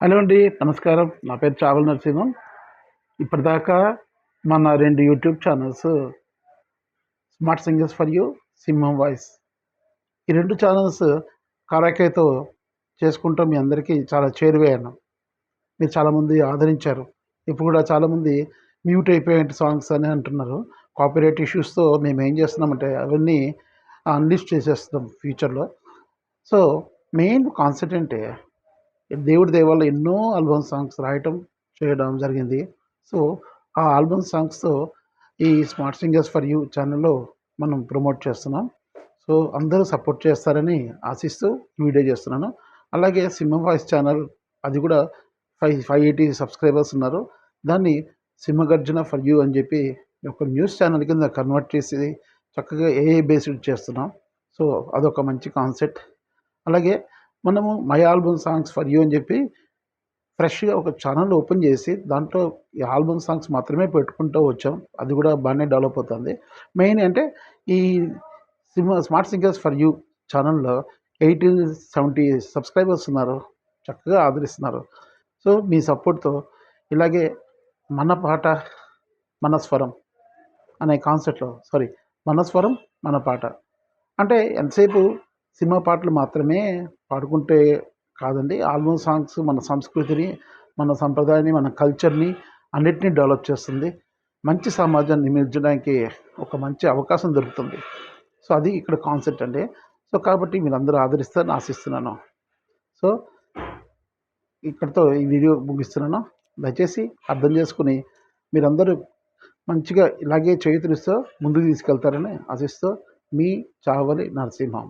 Hello అండి. నమస్కారం. నా పేరు చావల నరసింహం. ఇప్పటిదాకా మన 2 YouTube channels 'smart singers for you', 'సింహం వాయిస్' ఈ 2 ఛానల్స్ కరాకేతో చేసుకుంటూ మీ అందరికీ చాలా చేరువయ్యాను. మీరు చాలామంది ఆదరించారు. ఇప్పుడు కూడా చాలామంది మ్యూట్ అయిపోయేంటి సాంగ్స్ అని అంటున్నారు. కాపీరైట్ ఇష్యూస్‌తో మేమేం చేస్తున్నామంటే అవన్నీ అన్‌లిస్ట్ చేసేస్తున్నాం ఫ్యూచర్‌లో. సో, మెయిన్ కాన్సెప్ట్ ఏంటే దేవుడి దయ వల్ల ఎన్నో ఆల్బమ్ సాంగ్స్ రాయటం, చేయడం జరిగింది. సో, ఆ ఆల్బమ్ సాంగ్స్‌తో ఈ 'స్మార్ట్ సింగర్స్ ఫర్ యూ' ఛానెల్‌లో మనం ప్రమోట్ చేస్తున్నాం. సో, అందరూ సపోర్ట్ చేస్తారని ఆశిస్తూ ఈ వీడియో చేస్తున్నాను. అలాగే 'సింహం వాయిస్' ఛానల్ అది కూడా 580 సబ్స్క్రైబర్స్ ఉన్నారు. దాన్ని 'సింహగర్జన ఫర్ యూ' అని చెప్పి ఒక న్యూస్ ఛానల్ కింద కన్వర్ట్ చేసి చక్కగా ఏఐ బేస్డ్ చేస్తున్నాం. సో, అదొక మంచి కాన్సెప్ట్. అలాగే మనము 'my album songs for you' అని చెప్పి ఫ్రెష్‌గా ఒక ఛానెల్ ఓపెన్ చేసి దాంట్లో ఈ ఆల్బమ్ సాంగ్స్ మాత్రమే పెట్టుకుంటూ వచ్చాం. అది కూడా బానే డెవలప్ అవుతుంది. మెయిన్ అంటే ఈ 'స్మార్ట్ సింగర్స్ ఫర్ యూ' ఛానెల్‌లో 80, 70 సబ్స్క్రైబర్స్ ఉన్నారు. చక్కగా ఆదరిస్తున్నారు. సో, మీ సపోర్ట్‌తో ఇలాగే మన పాట, మన స్వరం అనే కాన్సెప్ట్‌లో మన స్వరం, మన పాట అంటే ఎంతసేపు సినిమా పాటలు మాత్రమే పాడుకుంటే కాదండి. ఆల్బమ్ సాంగ్స్ మన సంస్కృతిని, మన సంప్రదాయాన్ని, మన కల్చర్‌ని అన్నిటిని డెవలప్ చేస్తుంది. మంచి సమాజాన్ని నిర్మించడానికి ఒక మంచి అవకాశం దొరుకుతుంది. సో, అది ఇక్కడ కాన్సెప్ట్ అండి. సో, కాబట్టి మీరందరూ ఆదరిస్తారని ఆశిస్తున్నాను. సో, ఇక్కడితో ఈ వీడియో ముగిస్తున్నాను. దయచేసి అర్థం చేసుకొని మీరందరూ మంచిగా ఇలాగే చేయూతనిస్తూ ముందుకు తీసుకెళ్తారని ఆశిస్తూ మీ చావలి నరసింహం.